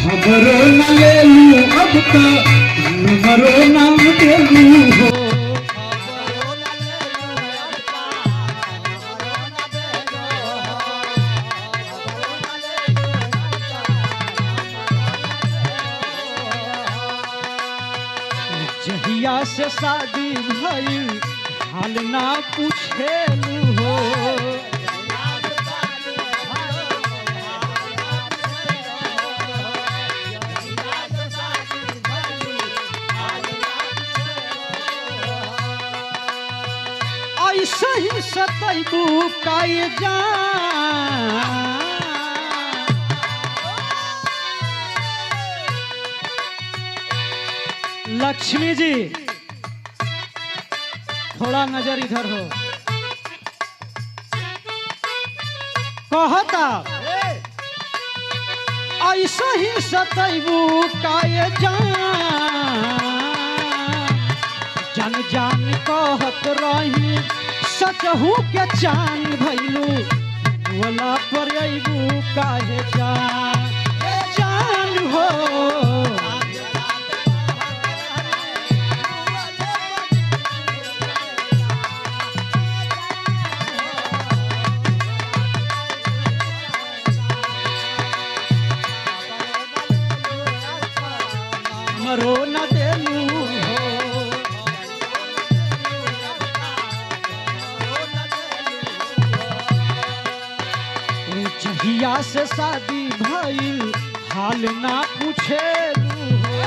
खबरो न ले लूं अब तो नंबरो न दे लूं हो। जहिया से शादी भइल हाल ना पूछेलू हो। ऐसे ही सतैबू काये जान लक्ष्मी जी, थोड़ा नजर इधर हो। कहता ऐसा ही सतैबू काये जान जान कहत रही सचहू के चान भैलू वाला पर अबू काहे जान हो। मरो न देलू हो। जहिया से शादी भइल हाल ना पूछेलू हो।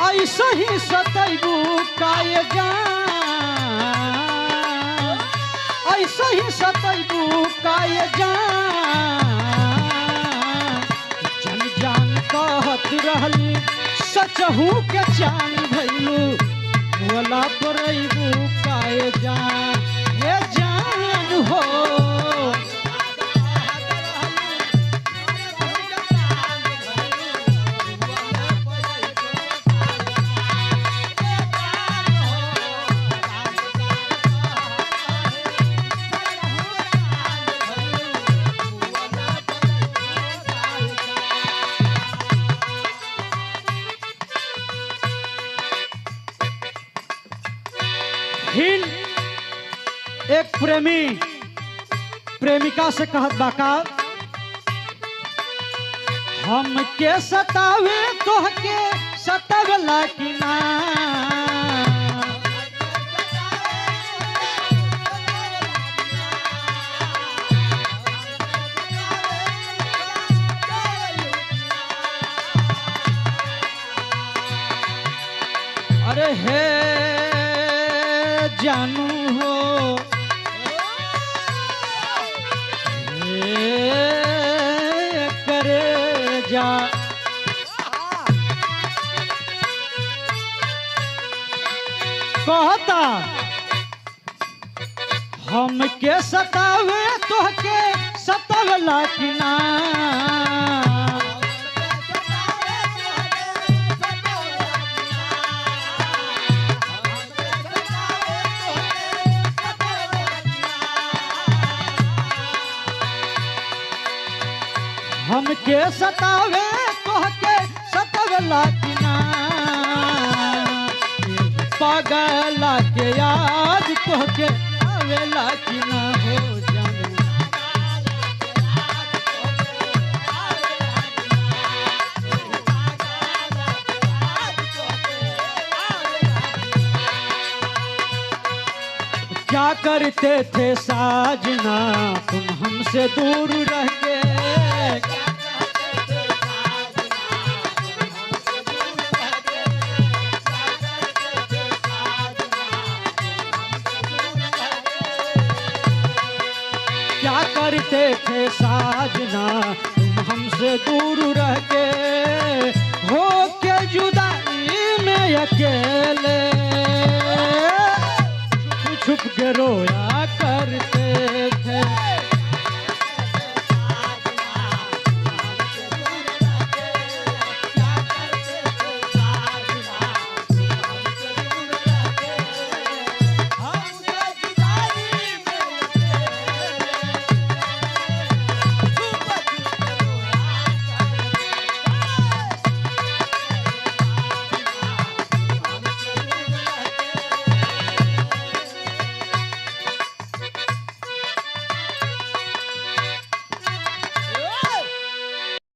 ऐसे ही सतैबू काये जान, ऐसे ही सतैबू काये जान जान कहत रहली सचहू के चान भैलू वाला पर अबू काये जान हे जान हो। हिल एक प्रेमी प्रेमिका से कहत बाका हम के सतावे तोहके सतावला कि ना। अरे हे जानू हो करे जा कहता हम के सतावे तोहके सतावला कि ना। हम के सतावे तोहके सतावला कि ना। पागला के याद तोहके आवेला कि ना हो जानू। क्या करते थे साजना तुम हमसे दूर रह के। क्या करते थे साजना तुम हमसे दूर रह के। हो के जुदाई में अकेले छुप छुप के रोया करते थे।